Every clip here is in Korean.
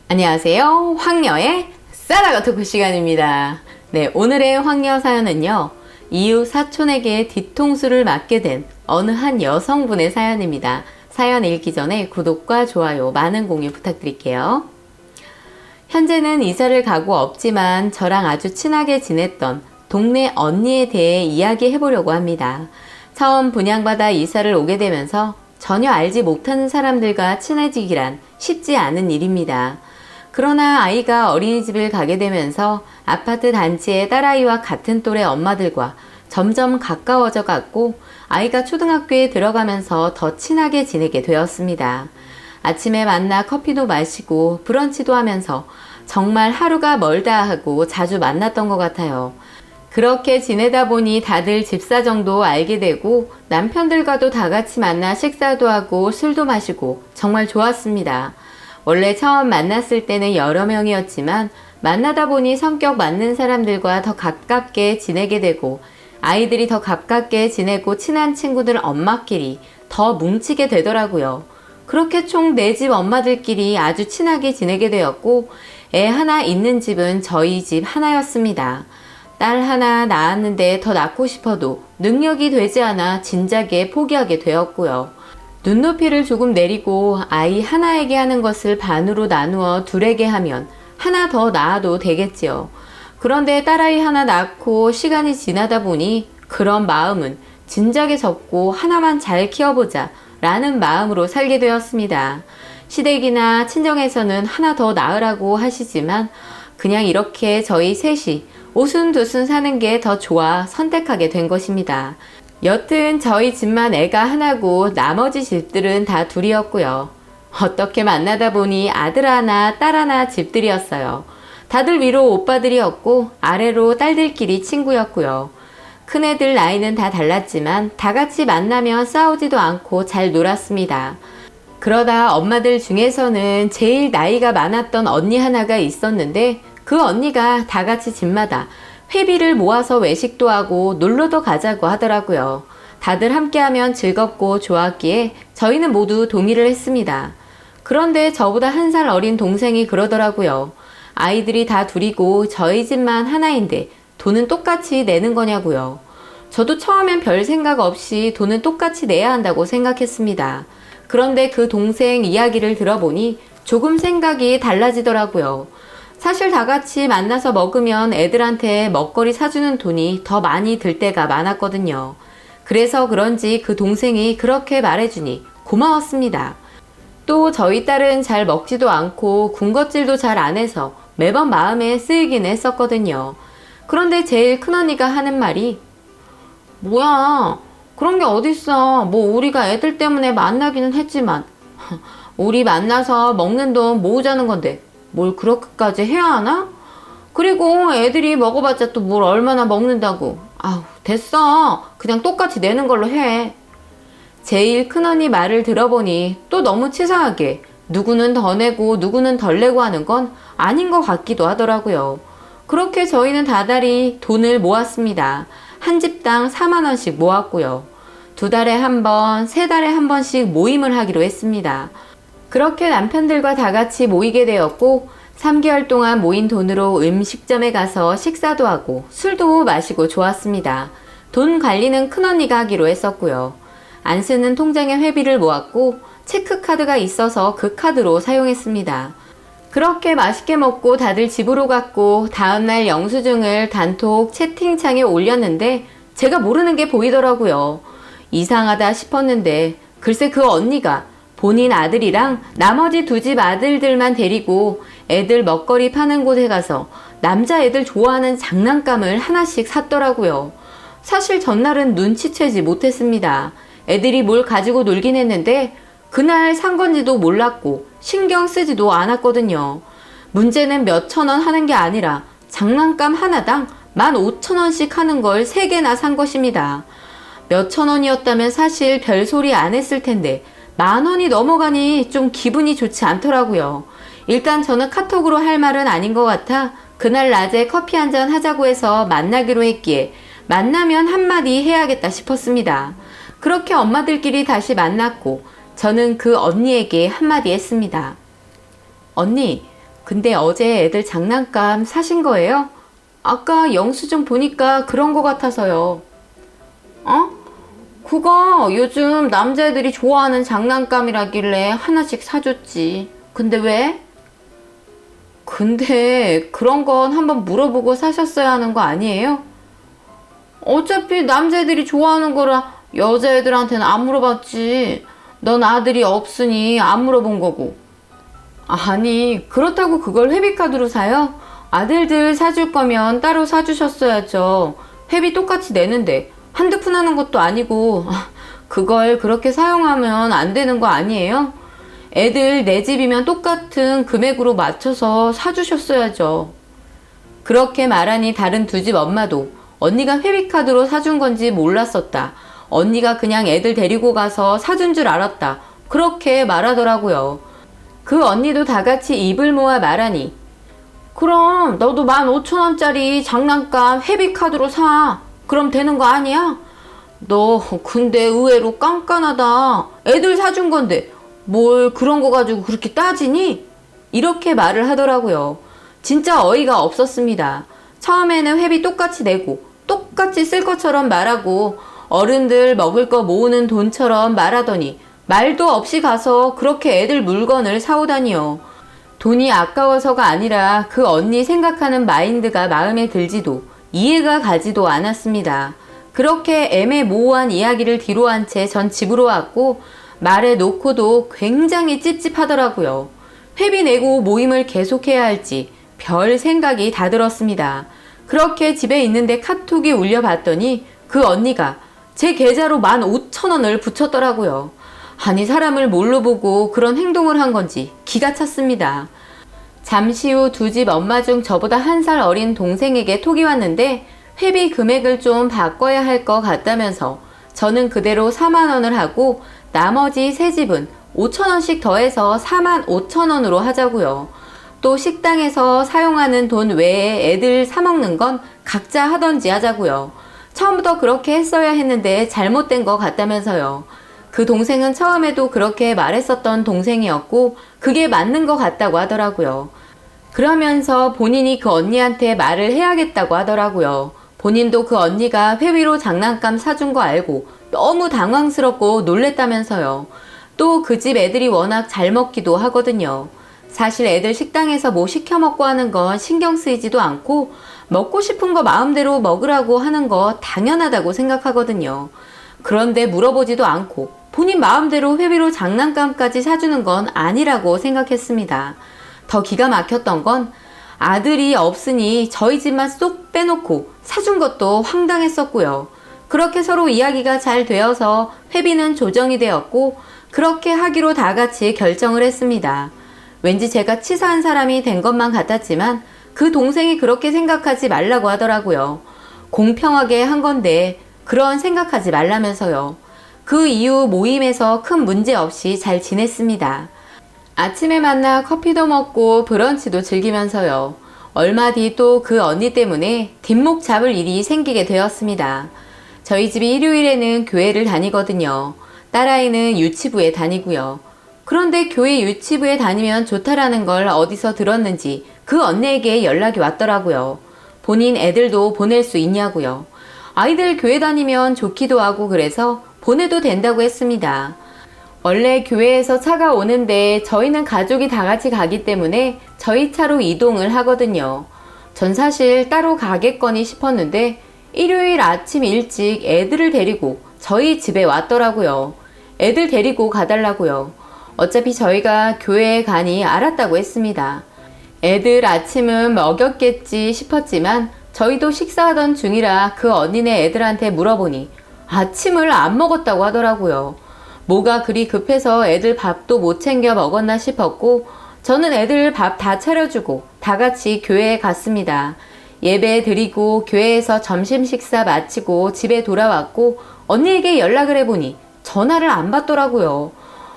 안녕하세요. 황녀의 싸다가 토크 시간입니다. 네, 오늘의 황녀 사연은요. 이웃 사촌에게 뒤통수를 맞게 된 어느 한 여성분의 사연입니다. 사연 읽기 전에 구독과 좋아요, 많은 공유 부탁드릴게요. 현재는 이사를 가고 없지만 저랑 아주 친하게 지냈던 동네 언니에 대해 이야기해보려고 합니다. 처음 분양받아 이사를 오게 되면서 전혀 알지 못하는 사람들과 친해지기란 쉽지 않은 일입니다. 그러나 아이가 어린이집을 가게 되면서 아파트 단지의 딸아이와 같은 또래 엄마들과 점점 가까워져 갔고 아이가 초등학교에 들어가면서 더 친하게 지내게 되었습니다. 아침에 만나 커피도 마시고 브런치도 하면서 정말 하루가 멀다 하고 자주 만났던 것 같아요. 그렇게 지내다 보니 다들 집사정도 알게 되고 남편들과도 다 같이 만나 식사도 하고 술도 마시고 정말 좋았습니다. 원래 처음 만났을 때는 여러 명이었지만 만나다 보니 성격 맞는 사람들과 더 가깝게 지내게 되고 아이들이 더 가깝게 지내고 친한 친구들 엄마끼리 더 뭉치게 되더라고요. 그렇게 총 4집 엄마들끼리 아주 친하게 지내게 되었고 애 하나 있는 집은 저희 집 하나였습니다. 딸 하나 낳았는데 더 낳고 싶어도 능력이 되지 않아 진작에 포기하게 되었고요. 눈높이를 조금 내리고 아이 하나에게 하는 것을 반으로 나누어 둘에게 하면 하나 더 낳아도 되겠지요. 그런데 딸아이 하나 낳고 시간이 지나다 보니 그런 마음은 진작에 접고 하나만 잘 키워보자 라는 마음으로 살게 되었습니다. 시댁이나 친정에서는 하나 더 낳으라고 하시지만 그냥 이렇게 저희 셋이 오순도순 사는 게 더 좋아 선택하게 된 것입니다. 여튼 저희 집만 애가 하나고 나머지 집들은 다 둘이었고요. 어떻게 만나다 보니 아들 하나, 딸 하나 집들이었어요. 다들 위로 오빠들이었고 아래로 딸들끼리 친구였고요. 큰애들 나이는 다 달랐지만 다 같이 만나면 싸우지도 않고 잘 놀았습니다. 그러다 엄마들 중에서는 제일 나이가 많았던 언니 하나가 있었는데 그 언니가 다 같이 집마다 회비를 모아서 외식도 하고 놀러도 가자고 하더라고요. 다들 함께하면 즐겁고 좋았기에 저희는 모두 동의를 했습니다. 그런데 저보다 1살 어린 동생이 그러더라고요. 아이들이 다 둘이고 저희 집만 하나인데 돈은 똑같이 내는 거냐고요. 저도 처음엔 별 생각 없이 돈은 똑같이 내야 한다고 생각했습니다. 그런데 그 동생 이야기를 들어보니 조금 생각이 달라지더라고요. 사실 다 같이 만나서 먹으면 애들한테 먹거리 사주는 돈이 더 많이 들 때가 많았거든요. 그래서 그런지 그 동생이 그렇게 말해주니 고마웠습니다. 또 저희 딸은 잘 먹지도 않고 군것질도 잘 안 해서 매번 마음에 쓰이긴 했었거든요. 그런데 제일 큰언니가 하는 말이 뭐야, 그런 게 어딨어. 뭐 우리가 애들 때문에 만나기는 했지만 우리 만나서 먹는 돈 모으자는 건데 뭘 그렇게까지 해야 하나? 그리고 애들이 먹어봤자 또 뭘 얼마나 먹는다고. 아우, 됐어. 그냥 똑같이 내는 걸로 해. 제일 큰언니 말을 들어보니 또 너무 치사하게 누구는 더 내고 누구는 덜 내고 하는 건 아닌 것 같기도 하더라고요. 그렇게 저희는 다달이 돈을 모았습니다. 한 집당 4만 원씩 모았고요. 2달에 한 번, 3달에 한 번씩 모임을 하기로 했습니다. 그렇게 남편들과 다 같이 모이게 되었고 3개월 동안 모인 돈으로 음식점에 가서 식사도 하고 술도 마시고 좋았습니다. 돈 관리는 큰언니가 하기로 했었고요. 안 쓰는 통장에 회비를 모았고 체크카드가 있어서 그 카드로 사용했습니다. 그렇게 맛있게 먹고 다들 집으로 갔고 다음날 영수증을 단톡 채팅창에 올렸는데 제가 모르는 게 보이더라고요. 이상하다 싶었는데 글쎄 그 언니가 본인 아들이랑 나머지 2집 아들들만 데리고 애들 먹거리 파는 곳에 가서 남자애들 좋아하는 장난감을 하나씩 샀더라고요. 사실 전날은 눈치채지 못했습니다. 애들이 뭘 가지고 놀긴 했는데 그날 산 건지도 몰랐고 신경 쓰지도 않았거든요. 문제는 몇천 원 하는 게 아니라 장난감 하나당 15,000원씩 하는 걸 3개나 산 것입니다. 몇천 원이었다면 사실 별소리 안 했을 텐데 10,000원이 넘어가니 좀 기분이 좋지 않더라고요. 일단 저는 카톡으로 할 말은 아닌 것 같아 그날 낮에 커피 한잔 하자고 해서 만나기로 했기에 만나면 한마디 해야겠다 싶었습니다. 그렇게 엄마들끼리 다시 만났고 저는 그 언니에게 한마디 했습니다. 언니, 근데 어제 애들 장난감 사신 거예요? 아까 영수증 보니까 그런 거 같아서요. 어? 그거 요즘 남자애들이 좋아하는 장난감이라길래 하나씩 사줬지. 근데 왜? 근데 그런 건 한번 물어보고 사셨어야 하는 거 아니에요? 어차피 남자애들이 좋아하는 거라 여자애들한테는 안 물어봤지. 넌 아들이 없으니 안 물어본 거고. 아니, 그렇다고 그걸 회비카드로 사요? 아들들 사줄 거면 따로 사주셨어야죠. 회비 똑같이 내는데 한두 푼 하는 것도 아니고 그걸 그렇게 사용하면 안 되는 거 아니에요? 애들 내 집이면 똑같은 금액으로 맞춰서 사주셨어야죠. 그렇게 말하니 다른 두 집 엄마도 언니가 회비카드로 사준 건지 몰랐었다. 언니가 그냥 애들 데리고 가서 사준 줄 알았다. 그렇게 말하더라고요. 그 언니도 다 같이 입을 모아 말하니 그럼 너도 15,000원짜리 장난감 회비카드로 사. 그럼 되는 거 아니야? 너 근데 의외로 깐깐하다. 애들 사준 건데 뭘 그런 거 가지고 그렇게 따지니? 이렇게 말을 하더라고요. 진짜 어이가 없었습니다. 처음에는 회비 똑같이 내고 똑같이 쓸 것처럼 말하고 어른들 먹을 거 모으는 돈처럼 말하더니 말도 없이 가서 그렇게 애들 물건을 사오다니요. 돈이 아까워서가 아니라 그 언니 생각하는 마인드가 마음에 들지도 이해가 가지도 않았습니다. 그렇게 애매모호한 이야기를 뒤로 한 채 전 집으로 왔고 말해 놓고도 굉장히 찝찝하더라고요. 회비 내고 모임을 계속해야 할지 별 생각이 다 들었습니다. 그렇게 집에 있는데 카톡이 울려봤더니 그 언니가 제 계좌로 15,000원을 붙였더라고요. 아니 사람을 뭘로 보고 그런 행동을 한 건지 기가 찼습니다. 잠시 후 두 집 엄마 중 저보다 1살 어린 동생에게 톡이 왔는데 회비 금액을 좀 바꿔야 할 것 같다면서 저는 그대로 4만 원을 하고 나머지 세 집은 5,000원씩 더해서 45,000원으로 하자고요. 또 식당에서 사용하는 돈 외에 애들 사먹는 건 각자 하던지 하자고요. 처음부터 그렇게 했어야 했는데 잘못된 것 같다면서요. 그 동생은 처음에도 그렇게 말했었던 동생이었고 그게 맞는 것 같다고 하더라고요. 그러면서 본인이 그 언니한테 말을 해야겠다고 하더라고요. 본인도 그 언니가 회비로 장난감 사준 거 알고 너무 당황스럽고 놀랬다면서요. 또 그 집 애들이 워낙 잘 먹기도 하거든요. 사실 애들 식당에서 뭐 시켜 먹고 하는 건 신경 쓰이지도 않고 먹고 싶은 거 마음대로 먹으라고 하는 거 당연하다고 생각하거든요. 그런데 물어보지도 않고 본인 마음대로 회비로 장난감까지 사주는 건 아니라고 생각했습니다. 더 기가 막혔던 건 아들이 없으니 저희 집만 쏙 빼놓고 사준 것도 황당했었고요. 그렇게 서로 이야기가 잘 되어서 회비는 조정이 되었고 그렇게 하기로 다 같이 결정을 했습니다. 왠지 제가 치사한 사람이 된 것만 같았지만 그 동생이 그렇게 생각하지 말라고 하더라고요. 공평하게 한 건데 그런 생각하지 말라면서요. 그 이후 모임에서 큰 문제 없이 잘 지냈습니다. 아침에 만나 커피도 먹고 브런치도 즐기면서요. 얼마 뒤 또 그 언니 때문에 뒷목 잡을 일이 생기게 되었습니다. 저희 집이 일요일에는 교회를 다니거든요. 딸아이는 유치부에 다니고요. 그런데 교회 유치부에 다니면 좋다라는 걸 어디서 들었는지 그 언니에게 연락이 왔더라고요. 본인 애들도 보낼 수 있냐고요. 아이들 교회 다니면 좋기도 하고 그래서 보내도 된다고 했습니다. 원래 교회에서 차가 오는데 저희는 가족이 다 같이 가기 때문에 저희 차로 이동을 하거든요. 전 사실 따로 가겠거니 싶었는데 일요일 아침 일찍 애들을 데리고 저희 집에 왔더라고요. 애들 데리고 가달라고요. 어차피 저희가 교회에 가니 알았다고 했습니다. 애들 아침은 먹였겠지 싶었지만 저희도 식사하던 중이라 그 언니네 애들한테 물어보니 아침을 안 먹었다고 하더라고요. 뭐가 그리 급해서 애들 밥도 못 챙겨 먹었나 싶었고 저는 애들 밥 다 차려주고 다 같이 교회에 갔습니다. 예배 드리고 교회에서 점심 식사 마치고 집에 돌아왔고 언니에게 연락을 해보니 전화를 안 받더라고요.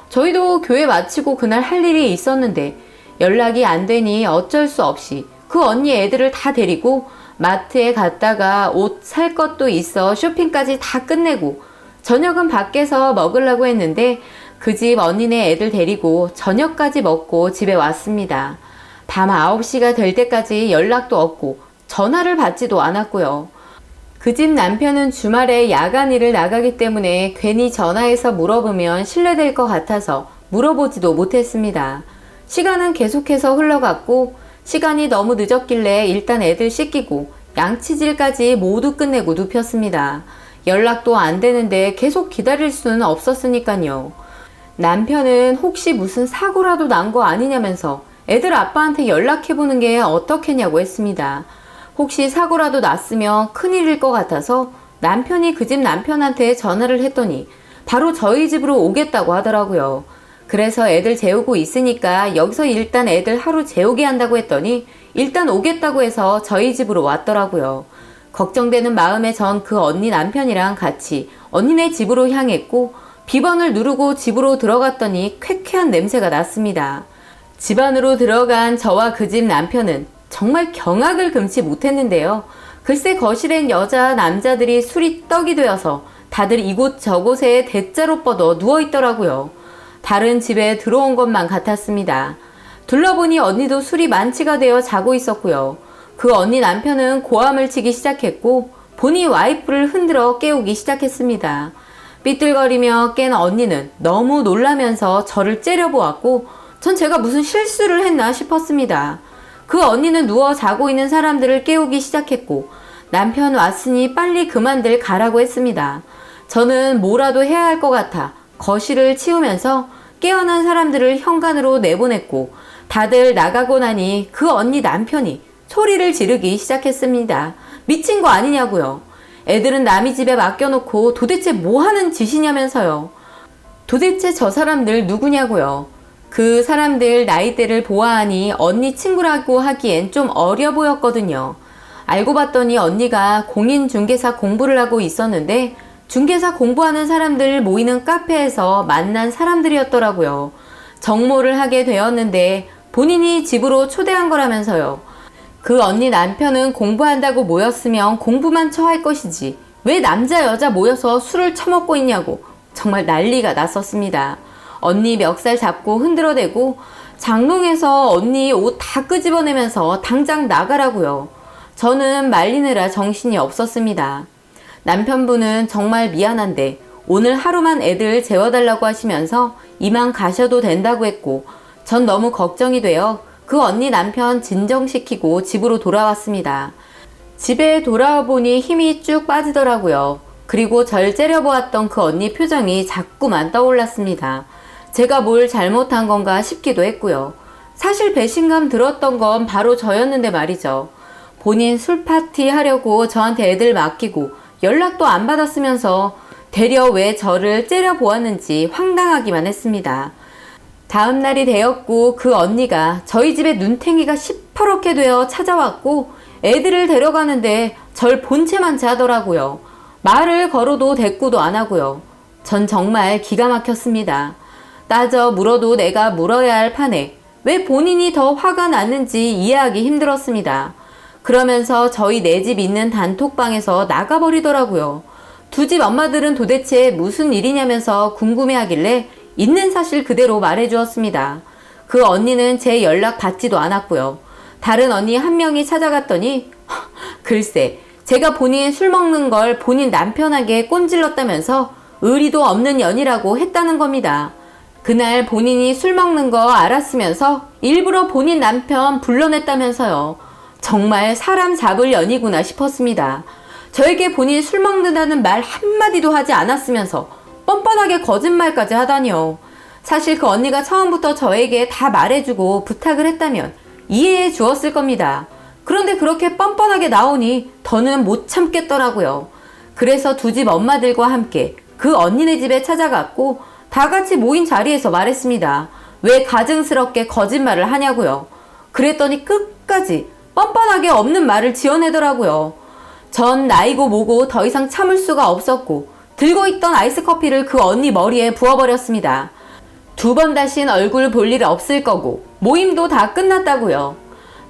저희도 교회 마치고 그날 할 일이 있었는데 연락이 안 되니 어쩔 수 없이 그 언니 애들을 다 데리고 마트에 갔다가 옷 살 것도 있어 쇼핑까지 다 끝내고 저녁은 밖에서 먹으려고 했는데 그 집 언니네 애들 데리고 저녁까지 먹고 집에 왔습니다. 밤 9시가 될 때까지 연락도 없고 전화를 받지도 않았고요. 그 집 남편은 주말에 야간 일을 나가기 때문에 괜히 전화해서 물어보면 실례될 것 같아서 물어보지도 못했습니다. 시간은 계속해서 흘러갔고 시간이 너무 늦었길래 일단 애들 씻기고 양치질까지 모두 끝내고 눕혔습니다. 연락도 안 되는데 계속 기다릴 수는 없었으니까요. 남편은 혹시 무슨 사고라도 난 거 아니냐면서 애들 아빠한테 연락해보는 게 어떻겠냐고 했습니다. 혹시 사고라도 났으면 큰일일 것 같아서 남편이 그 집 남편한테 전화를 했더니 바로 저희 집으로 오겠다고 하더라고요. 그래서 애들 재우고 있으니까 여기서 일단 애들 하루 재우게 한다고 했더니 일단 오겠다고 해서 저희 집으로 왔더라고요. 걱정되는 마음에 전 그 언니 남편이랑 같이 언니네 집으로 향했고 비번을 누르고 집으로 들어갔더니 쾌쾌한 냄새가 났습니다. 집 안으로 들어간 저와 그 집 남편은 정말 경악을 금치 못했는데요. 글쎄 거실엔 여자 남자들이 술이 떡이 되어서 다들 이곳 저곳에 대자로 뻗어 누워있더라고요. 다른 집에 들어온 것만 같았습니다. 둘러보니 언니도 술이 만취가 되어 자고 있었고요. 그 언니 남편은 고함을 치기 시작했고 본인 와이프를 흔들어 깨우기 시작했습니다. 삐뚤거리며 깬 언니는 너무 놀라면서 저를 째려보았고 전 제가 무슨 실수를 했나 싶었습니다. 그 언니는 누워 자고 있는 사람들을 깨우기 시작했고 남편 왔으니 빨리 그만들 가라고 했습니다. 저는 뭐라도 해야 할 것 같아 거실을 치우면서 깨어난 사람들을 현관으로 내보냈고 다들 나가고 나니 그 언니 남편이 소리를 지르기 시작했습니다. 미친 거 아니냐고요. 애들은 남의 집에 맡겨놓고 도대체 뭐 하는 짓이냐면서요. 도대체 저 사람들 누구냐고요. 그 사람들 나이대를 보아하니 언니 친구라고 하기엔 좀 어려 보였거든요. 알고 봤더니 언니가 공인중개사 공부를 하고 있었는데 중개사 공부하는 사람들 모이는 카페에서 만난 사람들이었더라고요. 정모를 하게 되었는데 본인이 집으로 초대한 거라면서요. 그 언니 남편은 공부한다고 모였으면 공부만 처할 것이지 왜 남자 여자 모여서 술을 처먹고 있냐고 정말 난리가 났었습니다. 언니 멱살 잡고 흔들어대고 장롱에서 언니 옷 다 끄집어내면서 당장 나가라고요. 저는 말리느라 정신이 없었습니다. 남편분은 정말 미안한데 오늘 하루만 애들 재워달라고 하시면서 이만 가셔도 된다고 했고 전 너무 걱정이 되어 그 언니 남편 진정시키고 집으로 돌아왔습니다. 집에 돌아와 보니 힘이 쭉 빠지더라고요. 그리고 절 째려보았던 그 언니 표정이 자꾸만 떠올랐습니다. 제가 뭘 잘못한 건가 싶기도 했고요. 사실 배신감 들었던 건 바로 저였는데 말이죠. 본인 술 파티 하려고 저한테 애들 맡기고 연락도 안 받았으면서 되려 왜 저를 째려보았는지 황당하기만 했습니다. 다음 날이 되었고 그 언니가 저희 집에 눈탱이가 시퍼렇게 되어 찾아왔고 애들을 데려가는데 절 본체만 하더라고요. 말을 걸어도 대꾸도 안 하고요. 전 정말 기가 막혔습니다. 따져 물어도 내가 물어야 할 판에 왜 본인이 더 화가 났는지 이해하기 힘들었습니다. 그러면서 저희 네 집 있는 단톡방에서 나가버리더라고요. 두 집 엄마들은 도대체 무슨 일이냐면서 궁금해하길래 있는 사실 그대로 말해주었습니다. 그 언니는 제 연락 받지도 않았고요. 다른 언니 한 명이 찾아갔더니 글쎄 제가 본인 술 먹는 걸 본인 남편에게 꼰질렀다면서 의리도 없는 년이라고 했다는 겁니다. 그날 본인이 술 먹는 거 알았으면서 일부러 본인 남편 불러냈다면서요. 정말 사람 잡을 년이구나 싶었습니다. 저에게 본인 술 먹는다는 말 한마디도 하지 않았으면서 뻔뻔하게 거짓말까지 하다니요. 사실 그 언니가 처음부터 저에게 다 말해주고 부탁을 했다면 이해해 주었을 겁니다. 그런데 그렇게 뻔뻔하게 나오니 더는 못 참겠더라고요. 그래서 두 집 엄마들과 함께 그 언니네 집에 찾아갔고 다 같이 모인 자리에서 말했습니다. 왜 가증스럽게 거짓말을 하냐고요. 그랬더니 끝까지 뻔뻔하게 없는 말을 지어내더라고요. 전 나이고 뭐고 더 이상 참을 수가 없었고 들고 있던 아이스 커피를 그 언니 머리에 부어버렸습니다. 두 번 다신 얼굴 볼 일 없을 거고 모임도 다 끝났다고요.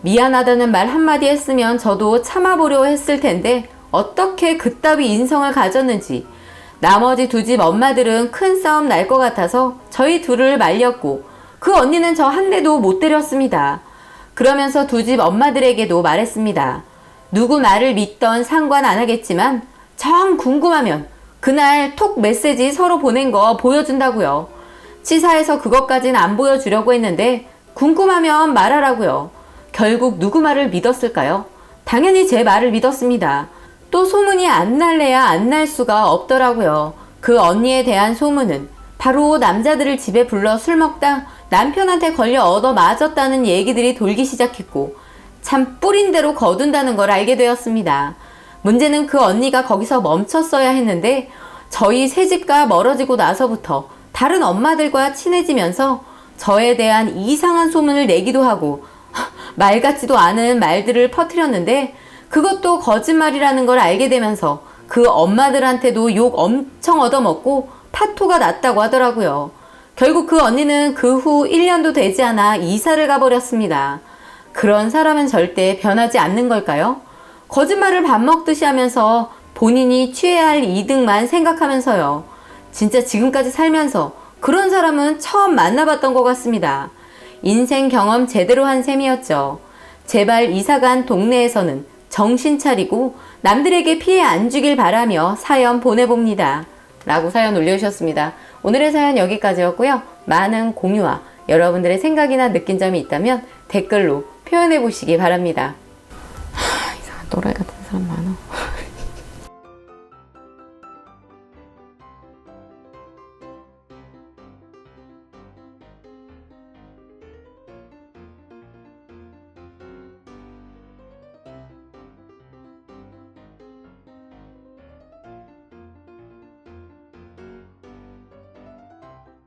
미안하다는 말 한마디 했으면 저도 참아보려 했을 텐데 어떻게 그따위 인성을 가졌는지. 나머지 두 집 엄마들은 큰 싸움 날 것 같아서 저희 둘을 말렸고 그 언니는 저 한 대도 못 때렸습니다. 그러면서 두 집 엄마들에게도 말했습니다. 누구 말을 믿던 상관 안 하겠지만 정 궁금하면 그날 톡 메시지 서로 보낸 거 보여준다고요. 치사해서 그것까진 안 보여주려고 했는데 궁금하면 말하라고요. 결국 누구 말을 믿었을까요? 당연히 제 말을 믿었습니다. 또 소문이 안 날래야 안 날 수가 없더라고요. 그 언니에 대한 소문은 바로 남자들을 집에 불러 술 먹다 남편한테 걸려 얻어맞았다는 얘기들이 돌기 시작했고 참 뿌린 대로 거둔다는 걸 알게 되었습니다. 문제는 그 언니가 거기서 멈췄어야 했는데 저희 새집과 멀어지고 나서부터 다른 엄마들과 친해지면서 저에 대한 이상한 소문을 내기도 하고 말 같지도 않은 말들을 퍼뜨렸는데 그것도 거짓말이라는 걸 알게 되면서 그 엄마들한테도 욕 엄청 얻어먹고 파토가 났다고 하더라고요. 결국 그 언니는 그 후 1년도 되지 않아 이사를 가버렸습니다. 그런 사람은 절대 변하지 않는 걸까요? 거짓말을 밥 먹듯이 하면서 본인이 취해야 할 이득만 생각하면서요. 진짜 지금까지 살면서 그런 사람은 처음 만나봤던 것 같습니다. 인생 경험 제대로 한 셈이었죠. 제발 이사간 동네에서는 정신 차리고 남들에게 피해 안 주길 바라며 사연 보내봅니다. 라고 사연 올려주셨습니다. 오늘의 사연 여기까지였고요. 많은 공유와 여러분들의 생각이나 느낀 점이 있다면 댓글로 표현해 보시기 바랍니다. 이상한 또라이 같은 사람 많아.